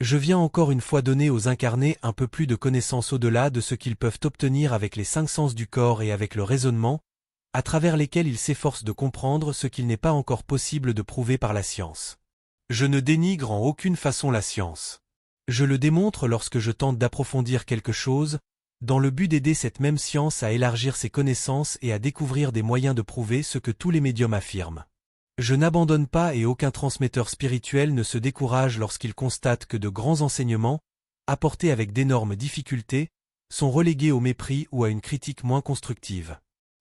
Je viens encore une fois donner aux incarnés un peu plus de connaissances au-delà de ce qu'ils peuvent obtenir avec les 5 sens du corps et avec le raisonnement, à travers lesquels ils s'efforcent de comprendre ce qu'il n'est pas encore possible de prouver par la science. Je ne dénigre en aucune façon la science. Je le démontre lorsque je tente d'approfondir quelque chose, dans le but d'aider cette même science à élargir ses connaissances et à découvrir des moyens de prouver ce que tous les médiums affirment. Je n'abandonne pas et aucun transmetteur spirituel ne se décourage lorsqu'il constate que de grands enseignements, apportés avec d'énormes difficultés, sont relégués au mépris ou à une critique moins constructive.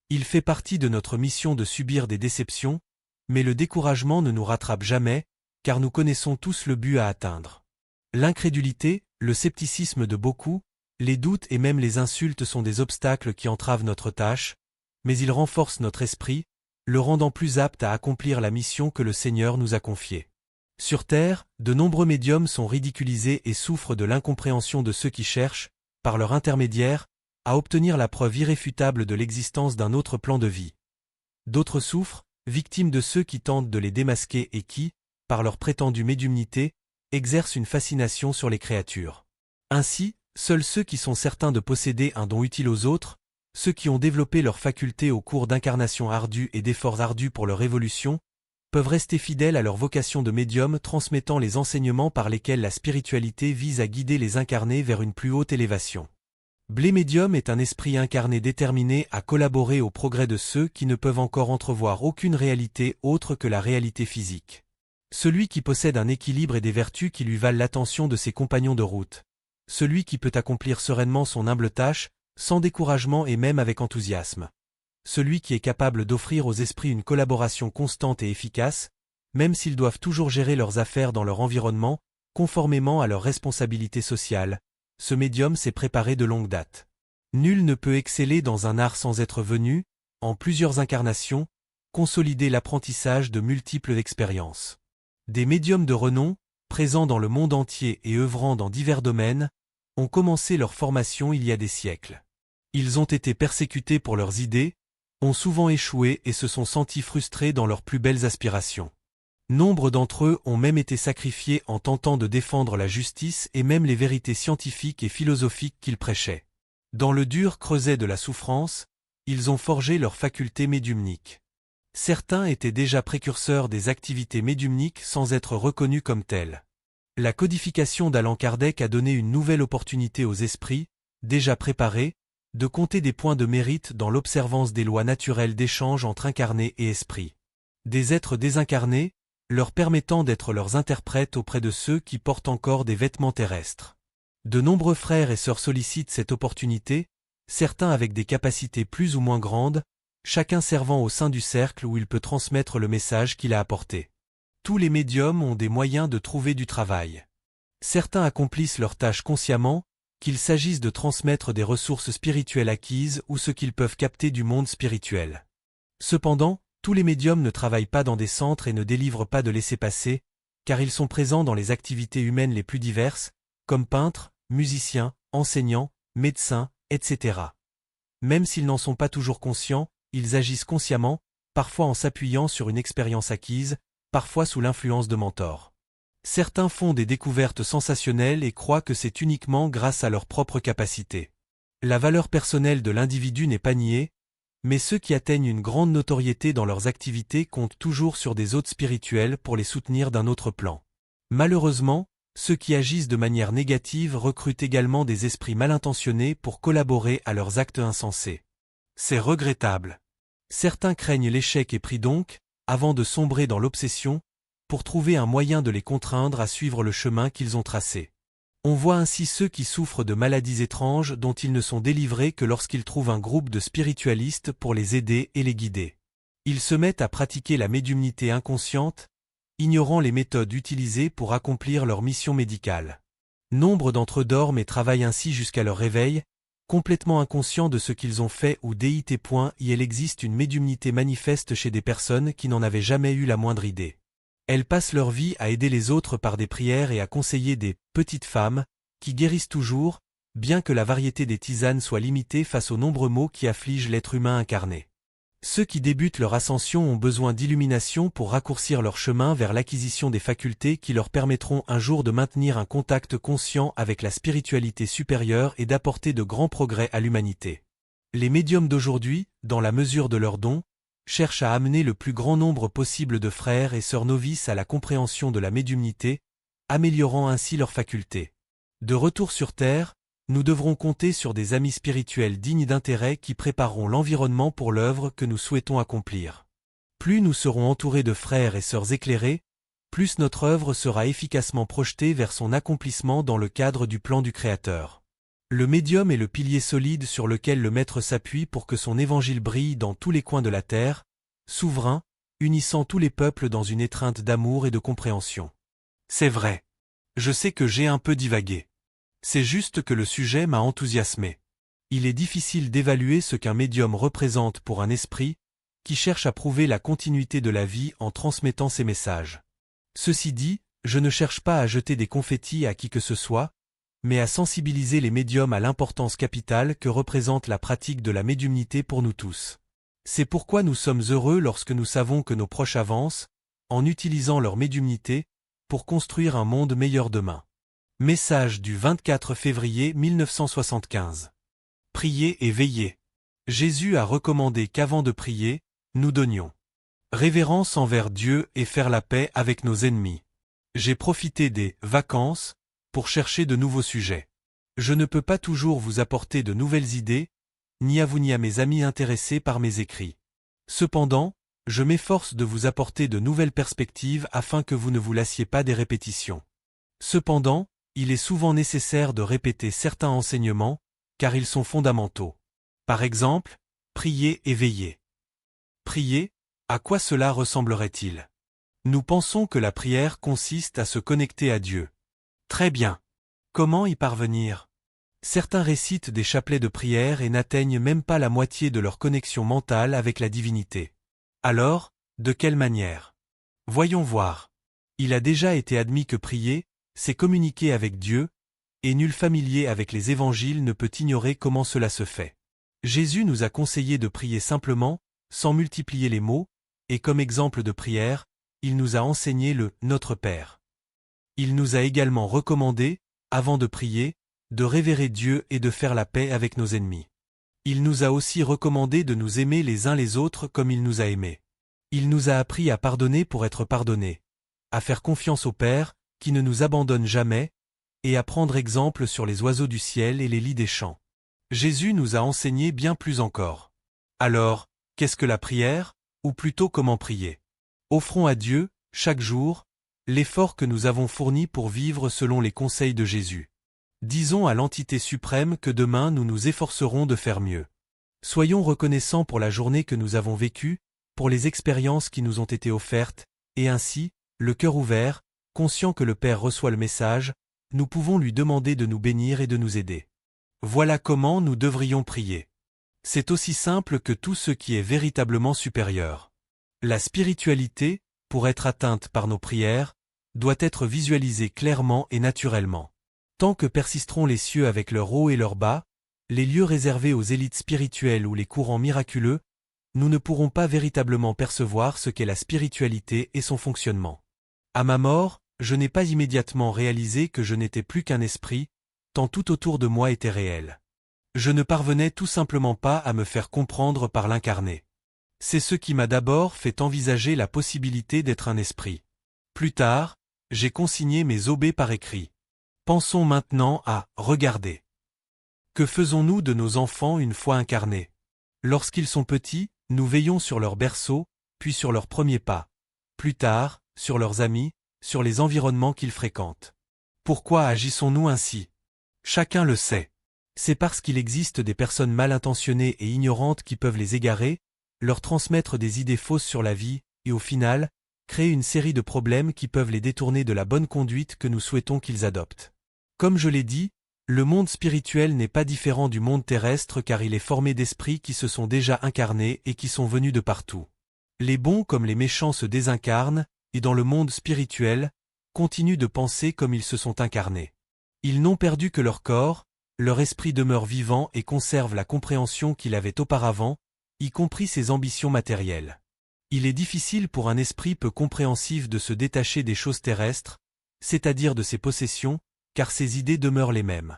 Il fait partie de notre mission de subir des déceptions, mais le découragement ne nous rattrape jamais, car nous connaissons tous le but à atteindre. L'incrédulité, le scepticisme de beaucoup, les doutes et même les insultes sont des obstacles qui entravent notre tâche, mais ils renforcent notre esprit, le rendant plus apte à accomplir la mission que le Seigneur nous a confiée. Sur Terre, de nombreux médiums sont ridiculisés et souffrent de l'incompréhension de ceux qui cherchent, par leur intermédiaire, à obtenir la preuve irréfutable de l'existence d'un autre plan de vie. D'autres souffrent, victimes de ceux qui tentent de les démasquer et qui, par leur prétendue médiumnité, exercent une fascination sur les créatures. Ainsi, seuls ceux qui sont certains de posséder un don utile aux autres, ceux qui ont développé leurs facultés au cours d'incarnations ardues et d'efforts ardus pour leur évolution, peuvent rester fidèles à leur vocation de médium transmettant les enseignements par lesquels la spiritualité vise à guider les incarnés vers une plus haute élévation. Blé médium est un esprit incarné déterminé à collaborer au progrès de ceux qui ne peuvent encore entrevoir aucune réalité autre que la réalité physique. Celui qui possède un équilibre et des vertus qui lui valent l'attention de ses compagnons de route. Celui qui peut accomplir sereinement son humble tâche, sans découragement et même avec enthousiasme. Celui qui est capable d'offrir aux esprits une collaboration constante et efficace, même s'ils doivent toujours gérer leurs affaires dans leur environnement, conformément à leurs responsabilités sociales. Ce médium s'est préparé de longue date. Nul ne peut exceller dans un art sans être venu, en plusieurs incarnations, consolider l'apprentissage de multiples expériences. Des médiums de renom, présents dans le monde entier et œuvrant dans divers domaines, ont commencé leur formation il y a des siècles. Ils ont été persécutés pour leurs idées, ont souvent échoué et se sont sentis frustrés dans leurs plus belles aspirations. Nombre d'entre eux ont même été sacrifiés en tentant de défendre la justice et même les vérités scientifiques et philosophiques qu'ils prêchaient. Dans le dur creuset de la souffrance, ils ont forgé leurs facultés médiumniques. Certains étaient déjà précurseurs des activités médiumniques sans être reconnus comme tels. La codification d'Allan Kardec a donné une nouvelle opportunité aux esprits, déjà préparés, de compter des points de mérite dans l'observance des lois naturelles d'échange entre incarnés et esprits. Des êtres désincarnés, leur permettant d'être leurs interprètes auprès de ceux qui portent encore des vêtements terrestres. De nombreux frères et sœurs sollicitent cette opportunité, certains avec des capacités plus ou moins grandes, chacun servant au sein du cercle où il peut transmettre le message qu'il a apporté. Tous les médiums ont des moyens de trouver du travail. Certains accomplissent leurs tâches consciemment, qu'il s'agisse de transmettre des ressources spirituelles acquises ou ce qu'ils peuvent capter du monde spirituel. Cependant, tous les médiums ne travaillent pas dans des centres et ne délivrent pas de laissez-passer, car ils sont présents dans les activités humaines les plus diverses, comme peintres, musiciens, enseignants, médecins, etc. Même s'ils n'en sont pas toujours conscients, ils agissent consciemment, parfois en s'appuyant sur une expérience acquise, parfois sous l'influence de mentors. Certains font des découvertes sensationnelles et croient que c'est uniquement grâce à leur propre capacité. La valeur personnelle de l'individu n'est pas niée, mais ceux qui atteignent une grande notoriété dans leurs activités comptent toujours sur des hôtes spirituels pour les soutenir d'un autre plan. Malheureusement, ceux qui agissent de manière négative recrutent également des esprits mal intentionnés pour collaborer à leurs actes insensés. C'est regrettable. Certains craignent l'échec et prient donc, avant de sombrer dans l'obsession, pour trouver un moyen de les contraindre à suivre le chemin qu'ils ont tracé. On voit ainsi ceux qui souffrent de maladies étranges dont ils ne sont délivrés que lorsqu'ils trouvent un groupe de spiritualistes pour les aider et les guider. Ils se mettent à pratiquer la médiumnité inconsciente, ignorant les méthodes utilisées pour accomplir leur mission médicale. Nombre d'entre eux dorment et travaillent ainsi jusqu'à leur réveil, complètement inconscients de ce qu'ils ont fait ou DIT. Il existe une médiumnité manifeste chez des personnes qui n'en avaient jamais eu la moindre idée. Elles passent leur vie à aider les autres par des prières et à conseiller des « petites femmes » qui guérissent toujours, bien que la variété des tisanes soit limitée face aux nombreux maux qui affligent l'être humain incarné. Ceux qui débutent leur ascension ont besoin d'illumination pour raccourcir leur chemin vers l'acquisition des facultés qui leur permettront un jour de maintenir un contact conscient avec la spiritualité supérieure et d'apporter de grands progrès à l'humanité. Les médiums d'aujourd'hui, dans la mesure de leurs dons, cherchent à amener le plus grand nombre possible de frères et sœurs novices à la compréhension de la médiumnité, améliorant ainsi leurs facultés. De retour sur Terre, nous devrons compter sur des amis spirituels dignes d'intérêt qui prépareront l'environnement pour l'œuvre que nous souhaitons accomplir. Plus nous serons entourés de frères et sœurs éclairés, plus notre œuvre sera efficacement projetée vers son accomplissement dans le cadre du plan du Créateur. Le médium est le pilier solide sur lequel le Maître s'appuie pour que son évangile brille dans tous les coins de la terre, souverain, unissant tous les peuples dans une étreinte d'amour et de compréhension. C'est vrai. Je sais que j'ai un peu divagué. C'est juste que le sujet m'a enthousiasmé. Il est difficile d'évaluer ce qu'un médium représente pour un esprit qui cherche à prouver la continuité de la vie en transmettant ses messages. Ceci dit, je ne cherche pas à jeter des confettis à qui que ce soit, mais à sensibiliser les médiums à l'importance capitale que représente la pratique de la médiumnité pour nous tous. C'est pourquoi nous sommes heureux lorsque nous savons que nos proches avancent, en utilisant leur médiumnité, pour construire un monde meilleur demain. Message du 24 février 1975. Priez et veillez. Jésus a recommandé qu'avant de prier, nous donnions révérence envers Dieu et faire la paix avec nos ennemis. J'ai profité des vacances pour chercher de nouveaux sujets. Je ne peux pas toujours vous apporter de nouvelles idées, ni à vous ni à mes amis intéressés par mes écrits. Cependant, je m'efforce de vous apporter de nouvelles perspectives afin que vous ne vous lassiez pas des répétitions. Cependant, il est souvent nécessaire de répéter certains enseignements, car ils sont fondamentaux. Par exemple, prier et veiller. Prier, à quoi cela ressemblerait-il? Nous pensons que la prière consiste à se connecter à Dieu. Très bien. Comment y parvenir? Certains récitent des chapelets de prière et n'atteignent même pas la moitié de leur connexion mentale avec la divinité. Alors, de quelle manière? Voyons voir. Il a déjà été admis que prier, c'est communiquer avec Dieu, et nul familier avec les évangiles ne peut ignorer comment cela se fait. Jésus nous a conseillé de prier simplement, sans multiplier les mots, et comme exemple de prière, il nous a enseigné le « Notre Père ». Il nous a également recommandé, avant de prier, de révérer Dieu et de faire la paix avec nos ennemis. Il nous a aussi recommandé de nous aimer les uns les autres comme il nous a aimés. Il nous a appris à pardonner pour être pardonnés, à faire confiance au Père, qui ne nous abandonne jamais, et à prendre exemple sur les oiseaux du ciel et les lys des champs. Jésus nous a enseigné bien plus encore. Alors, qu'est-ce que la prière, ou plutôt comment prier? Offrons à Dieu, chaque jour, l'effort que nous avons fourni pour vivre selon les conseils de Jésus. Disons à l'entité suprême que demain nous nous efforcerons de faire mieux. Soyons reconnaissants pour la journée que nous avons vécue, pour les expériences qui nous ont été offertes, et ainsi, le cœur ouvert, conscient que le Père reçoit le message, nous pouvons lui demander de nous bénir et de nous aider. Voilà comment nous devrions prier. C'est aussi simple que tout ce qui est véritablement supérieur. La spiritualité, pour être atteinte par nos prières, doit être visualisée clairement et naturellement. Tant que persisteront les cieux avec leur haut et leur bas, les lieux réservés aux élites spirituelles ou les courants miraculeux, nous ne pourrons pas véritablement percevoir ce qu'est la spiritualité et son fonctionnement. À ma mort, je n'ai pas immédiatement réalisé que je n'étais plus qu'un esprit, tant tout autour de moi était réel. Je ne parvenais tout simplement pas à me faire comprendre par l'incarné. C'est ce qui m'a d'abord fait envisager la possibilité d'être un esprit. Plus tard, j'ai consigné mes obés par écrit. Pensons maintenant à « regarder ». Que faisons-nous de nos enfants une fois incarnés? Lorsqu'ils sont petits, nous veillons sur leur berceau, puis sur leurs premiers pas. Plus tard, sur leurs amis, sur les environnements qu'ils fréquentent. Pourquoi agissons-nous ainsi? Chacun le sait. C'est parce qu'il existe des personnes mal intentionnées et ignorantes qui peuvent les égarer, leur transmettre des idées fausses sur la vie, et au final, créer une série de problèmes qui peuvent les détourner de la bonne conduite que nous souhaitons qu'ils adoptent. Comme je l'ai dit, le monde spirituel n'est pas différent du monde terrestre car il est formé d'esprits qui se sont déjà incarnés et qui sont venus de partout. Les bons comme les méchants se désincarnent, et dans le monde spirituel, continuent de penser comme ils se sont incarnés. Ils n'ont perdu que leur corps, leur esprit demeure vivant et conserve la compréhension qu'il avait auparavant, y compris ses ambitions matérielles. Il est difficile pour un esprit peu compréhensif de se détacher des choses terrestres, c'est-à-dire de ses possessions, car ses idées demeurent les mêmes.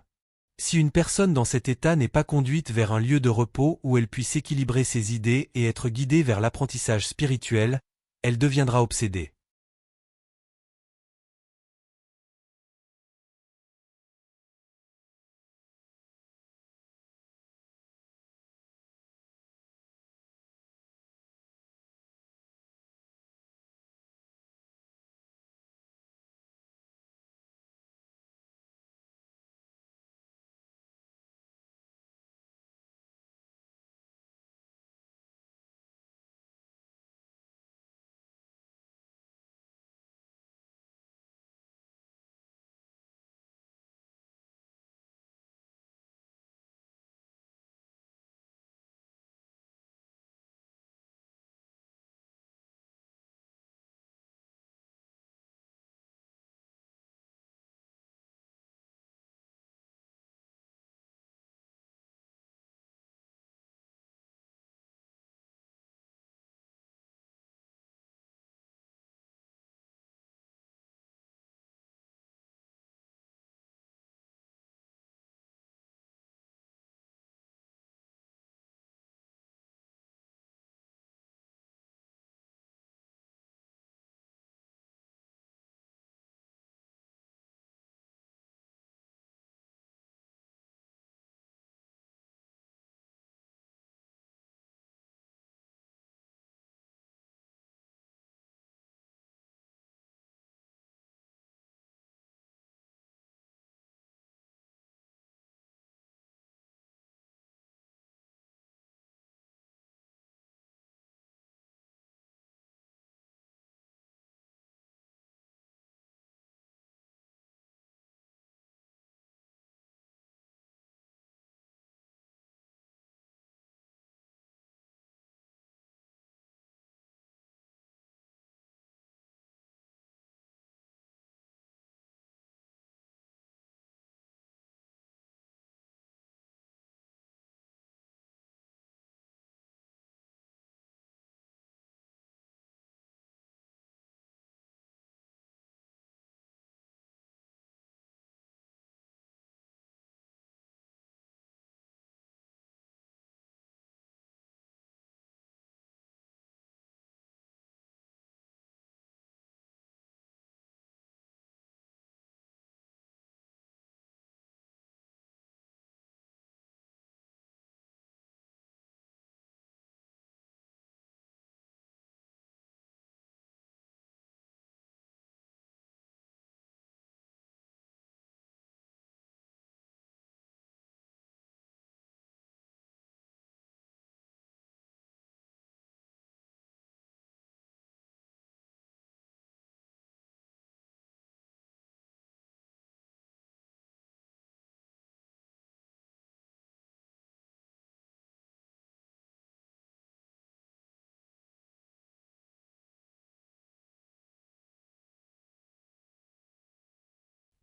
Si une personne dans cet état n'est pas conduite vers un lieu de repos où elle puisse équilibrer ses idées et être guidée vers l'apprentissage spirituel, elle deviendra obsédée.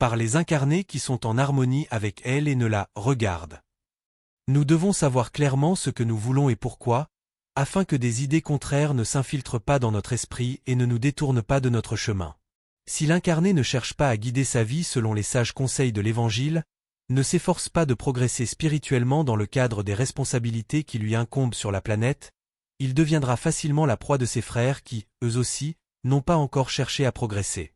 Par les incarnés qui sont en harmonie avec elle et ne la regardent. Nous devons savoir clairement ce que nous voulons et pourquoi, afin que des idées contraires ne s'infiltrent pas dans notre esprit et ne nous détournent pas de notre chemin. Si l'incarné ne cherche pas à guider sa vie selon les sages conseils de l'Évangile, ne s'efforce pas de progresser spirituellement dans le cadre des responsabilités qui lui incombent sur la planète, il deviendra facilement la proie de ses frères qui, eux aussi, n'ont pas encore cherché à progresser.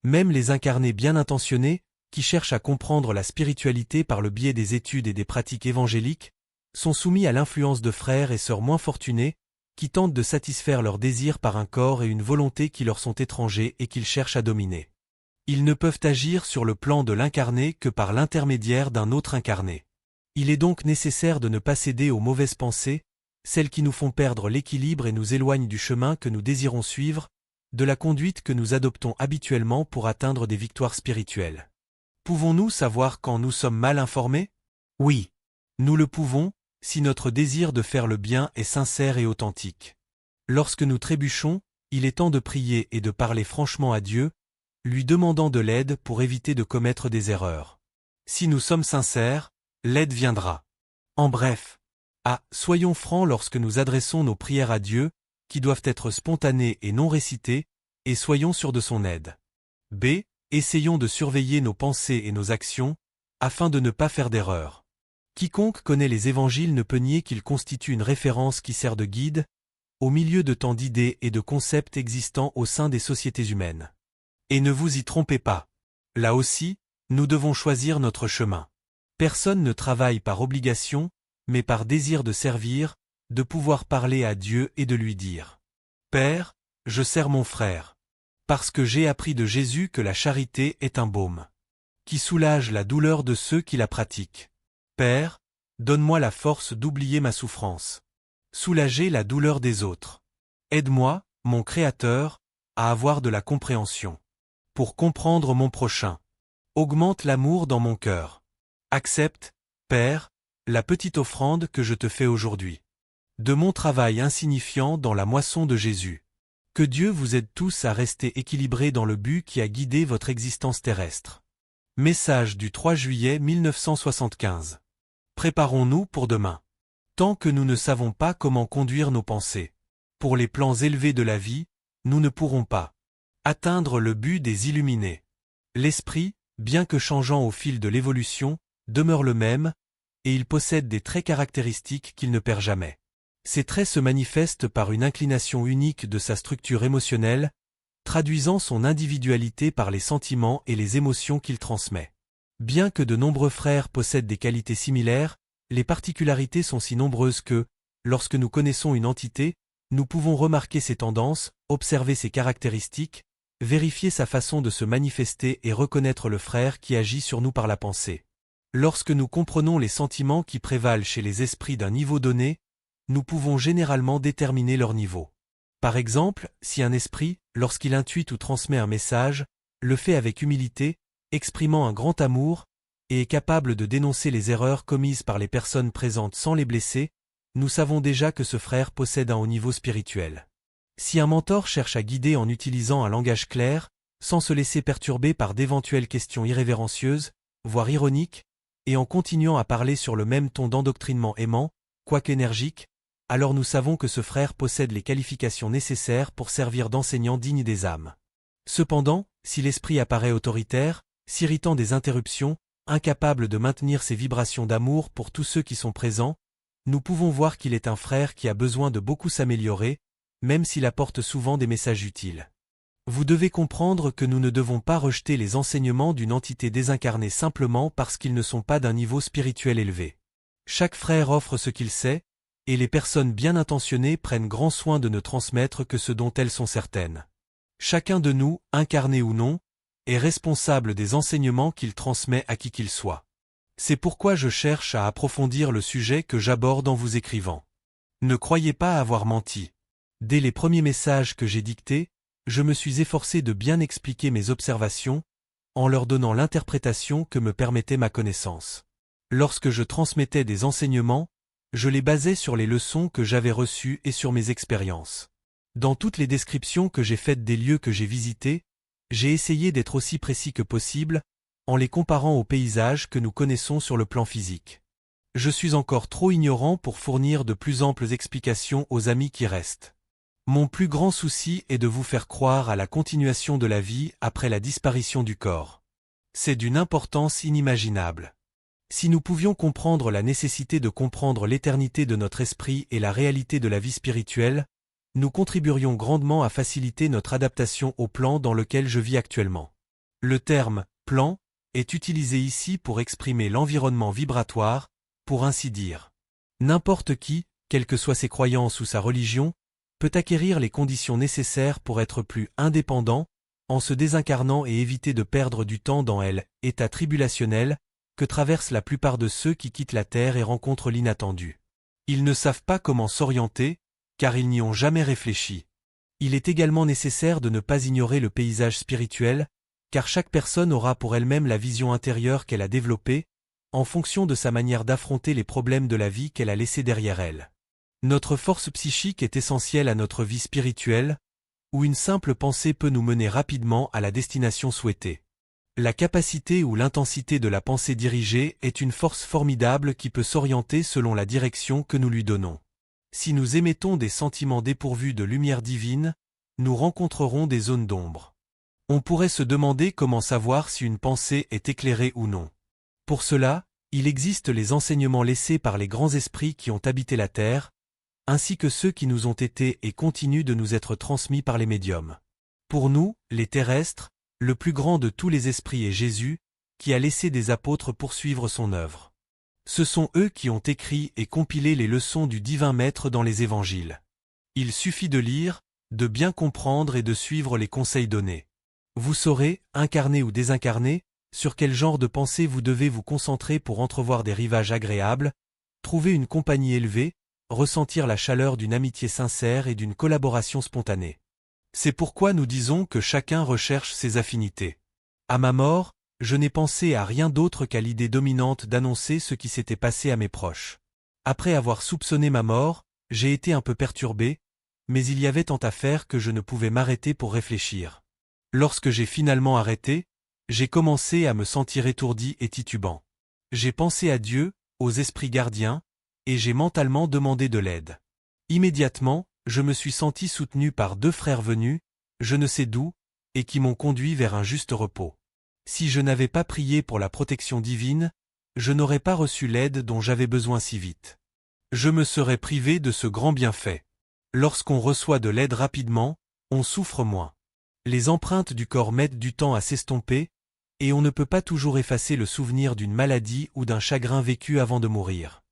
Même les incarnés bien intentionnés, qui cherchent à comprendre la spiritualité par le biais des études et des pratiques évangéliques, sont soumis à l'influence de frères et sœurs moins fortunés, qui tentent de satisfaire leurs désirs par un corps et une volonté qui leur sont étrangers et qu'ils cherchent à dominer. Ils ne peuvent agir sur le plan de l'incarné que par l'intermédiaire d'un autre incarné. Il est donc nécessaire de ne pas céder aux mauvaises pensées, celles qui nous font perdre l'équilibre et nous éloignent du chemin que nous désirons suivre, de la conduite que nous adoptons habituellement pour atteindre des victoires spirituelles. Pouvons-nous savoir quand nous sommes mal informés? Oui. Nous le pouvons, si notre désir de faire le bien est sincère et authentique. Lorsque nous trébuchons, il est temps de prier et de parler franchement à Dieu, lui demandant de l'aide pour éviter de commettre des erreurs. Si nous sommes sincères, l'aide viendra. En bref, A. Soyons francs lorsque nous adressons nos prières à Dieu, qui doivent être spontanées et non récitées, et soyons sûrs de son aide. B. Essayons de surveiller nos pensées et nos actions, afin de ne pas faire d'erreur. Quiconque connaît les évangiles ne peut nier qu'ils constituent une référence qui sert de guide, au milieu de tant d'idées et de concepts existants au sein des sociétés humaines. Et ne vous y trompez pas. Là aussi, nous devons choisir notre chemin. Personne ne travaille par obligation, mais par désir de servir, de pouvoir parler à Dieu et de lui dire « Père, je sers mon frère. Parce que j'ai appris de Jésus que la charité est un baume qui soulage la douleur de ceux qui la pratiquent. Père, donne-moi la force d'oublier ma souffrance. Soulager la douleur des autres. Aide-moi, mon Créateur, à avoir de la compréhension. Pour comprendre mon prochain. Augmente l'amour dans mon cœur. Accepte, Père, la petite offrande que je te fais aujourd'hui. De mon travail insignifiant dans la moisson de Jésus. Que Dieu vous aide tous à rester équilibrés dans le but qui a guidé votre existence terrestre. Message du 3 juillet 1975. Préparons-nous pour demain. Tant que nous ne savons pas comment conduire nos pensées. Pour les plans élevés de la vie, nous ne pourrons pas atteindre le but des illuminés. L'esprit, bien que changeant au fil de l'évolution, demeure le même, et il possède des traits caractéristiques qu'il ne perd jamais. Ces traits se manifestent par une inclination unique de sa structure émotionnelle, traduisant son individualité par les sentiments et les émotions qu'il transmet. Bien que de nombreux frères possèdent des qualités similaires, les particularités sont si nombreuses que, lorsque nous connaissons une entité, nous pouvons remarquer ses tendances, observer ses caractéristiques, vérifier sa façon de se manifester et reconnaître le frère qui agit sur nous par la pensée. Lorsque nous comprenons les sentiments qui prévalent chez les esprits d'un niveau donné, nous pouvons généralement déterminer leur niveau. Par exemple, si un esprit, lorsqu'il intuite ou transmet un message, le fait avec humilité, exprimant un grand amour, et est capable de dénoncer les erreurs commises par les personnes présentes sans les blesser, nous savons déjà que ce frère possède un haut niveau spirituel. Si un mentor cherche à guider en utilisant un langage clair, sans se laisser perturber par d'éventuelles questions irrévérencieuses, voire ironiques, et en continuant à parler sur le même ton d'endoctrinement aimant, quoique énergique, alors nous savons que ce frère possède les qualifications nécessaires pour servir d'enseignant digne des âmes. Cependant, si l'esprit apparaît autoritaire, s'irritant des interruptions, incapable de maintenir ses vibrations d'amour pour tous ceux qui sont présents, nous pouvons voir qu'il est un frère qui a besoin de beaucoup s'améliorer, même s'il apporte souvent des messages utiles. Vous devez comprendre que nous ne devons pas rejeter les enseignements d'une entité désincarnée simplement parce qu'ils ne sont pas d'un niveau spirituel élevé. Chaque frère offre ce qu'il sait, et les personnes bien intentionnées prennent grand soin de ne transmettre que ce dont elles sont certaines. Chacun de nous, incarné ou non, est responsable des enseignements qu'il transmet à qui qu'il soit. C'est pourquoi je cherche à approfondir le sujet que j'aborde en vous écrivant. Ne croyez pas avoir menti. Dès les premiers messages que j'ai dictés, je me suis efforcé de bien expliquer mes observations, en leur donnant l'interprétation que me permettait ma connaissance. Lorsque je transmettais des enseignements, je les basais sur les leçons que j'avais reçues et sur mes expériences. Dans toutes les descriptions que j'ai faites des lieux que j'ai visités, j'ai essayé d'être aussi précis que possible, en les comparant aux paysages que nous connaissons sur le plan physique. Je suis encore trop ignorant pour fournir de plus amples explications aux amis qui restent. Mon plus grand souci est de vous faire croire à la continuation de la vie après la disparition du corps. C'est d'une importance inimaginable. Si nous pouvions comprendre la nécessité de comprendre l'éternité de notre esprit et la réalité de la vie spirituelle, nous contribuerions grandement à faciliter notre adaptation au plan dans lequel je vis actuellement. Le terme « plan » est utilisé ici pour exprimer l'environnement vibratoire, pour ainsi dire. N'importe qui, quelles que soient ses croyances ou sa religion, peut acquérir les conditions nécessaires pour être plus indépendant, en se désincarnant et éviter de perdre du temps dans l'état tribulationnel que traversent la plupart de ceux qui quittent la terre et rencontrent l'inattendu. Ils ne savent pas comment s'orienter, car ils n'y ont jamais réfléchi. Il est également nécessaire de ne pas ignorer le paysage spirituel, car chaque personne aura pour elle-même la vision intérieure qu'elle a développée, en fonction de sa manière d'affronter les problèmes de la vie qu'elle a laissés derrière elle. Notre force psychique est essentielle à notre vie spirituelle, où une simple pensée peut nous mener rapidement à la destination souhaitée. La capacité ou l'intensité de la pensée dirigée est une force formidable qui peut s'orienter selon la direction que nous lui donnons. Si nous émettons des sentiments dépourvus de lumière divine, nous rencontrerons des zones d'ombre. On pourrait se demander comment savoir si une pensée est éclairée ou non. Pour cela, il existe les enseignements laissés par les grands esprits qui ont habité la terre, ainsi que ceux qui nous ont été et continuent de nous être transmis par les médiums. Pour nous, les terrestres, le plus grand de tous les esprits est Jésus, qui a laissé des apôtres poursuivre son œuvre. Ce sont eux qui ont écrit et compilé les leçons du divin Maître dans les évangiles. Il suffit de lire, de bien comprendre et de suivre les conseils donnés. Vous saurez, incarné ou désincarné, sur quel genre de pensée vous devez vous concentrer pour entrevoir des rivages agréables, trouver une compagnie élevée, ressentir la chaleur d'une amitié sincère et d'une collaboration spontanée. C'est pourquoi nous disons que chacun recherche ses affinités. À ma mort, je n'ai pensé à rien d'autre qu'à l'idée dominante d'annoncer ce qui s'était passé à mes proches. Après avoir soupçonné ma mort, j'ai été un peu perturbé, mais il y avait tant à faire que je ne pouvais m'arrêter pour réfléchir. Lorsque j'ai finalement arrêté, j'ai commencé à me sentir étourdi et titubant. J'ai pensé à Dieu, aux esprits gardiens, et j'ai mentalement demandé de l'aide. Immédiatement, je me suis senti soutenu par 2 frères venus, je ne sais d'où, et qui m'ont conduit vers un juste repos. Si je n'avais pas prié pour la protection divine, je n'aurais pas reçu l'aide dont j'avais besoin si vite. Je me serais privé de ce grand bienfait. Lorsqu'on reçoit de l'aide rapidement, on souffre moins. Les empreintes du corps mettent du temps à s'estomper, et on ne peut pas toujours effacer le souvenir d'une maladie ou d'un chagrin vécu avant de mourir.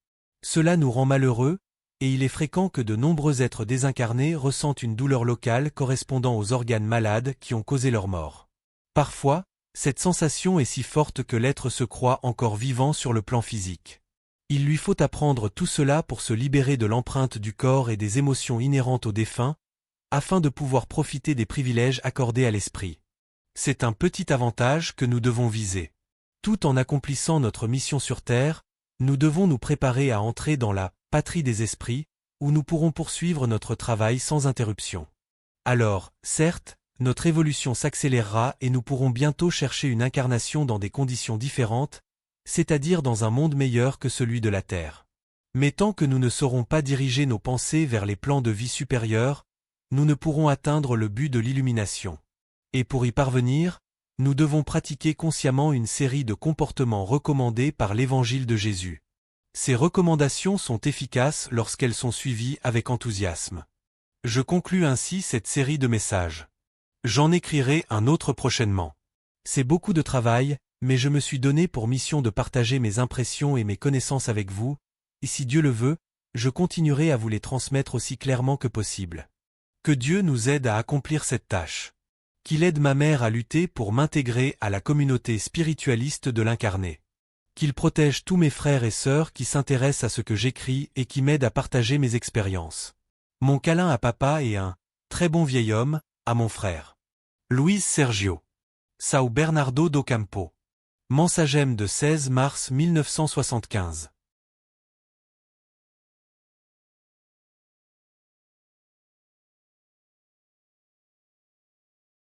Cela nous rend malheureux, et il est fréquent que de nombreux êtres désincarnés ressentent une douleur locale correspondant aux organes malades qui ont causé leur mort. Parfois, cette sensation est si forte que l'être se croit encore vivant sur le plan physique. Il lui faut apprendre tout cela pour se libérer de l'empreinte du corps et des émotions inhérentes au défunt, afin de pouvoir profiter des privilèges accordés à l'esprit. C'est un petit avantage que nous devons viser. Tout en accomplissant notre mission sur Terre, nous devons nous préparer à entrer dans la patrie des esprits, où nous pourrons poursuivre notre travail sans interruption. Alors, certes, notre évolution s'accélérera et nous pourrons bientôt chercher une incarnation dans des conditions différentes, c'est-à-dire dans un monde meilleur que celui de la Terre. Mais tant que nous ne saurons pas diriger nos pensées vers les plans de vie supérieurs, nous ne pourrons atteindre le but de l'illumination. Et pour y parvenir, nous devons pratiquer consciemment une série de comportements recommandés par l'Évangile de Jésus. Ces recommandations sont efficaces lorsqu'elles sont suivies avec enthousiasme. Je conclus ainsi cette série de messages. J'en écrirai un autre prochainement. C'est beaucoup de travail, mais je me suis donné pour mission de partager mes impressions et mes connaissances avec vous, et si Dieu le veut, je continuerai à vous les transmettre aussi clairement que possible. Que Dieu nous aide à accomplir cette tâche. Qu'il aide ma mère à lutter pour m'intégrer à la communauté spiritualiste de l'incarné. Qu'il protège tous mes frères et sœurs qui s'intéressent à ce que j'écris et qui m'aident à partager mes expériences. Mon câlin à papa et un très bon vieil homme, à mon frère. Luiz Sergio. São Bernardo do Campo. Mensagem de 16 mars 1975.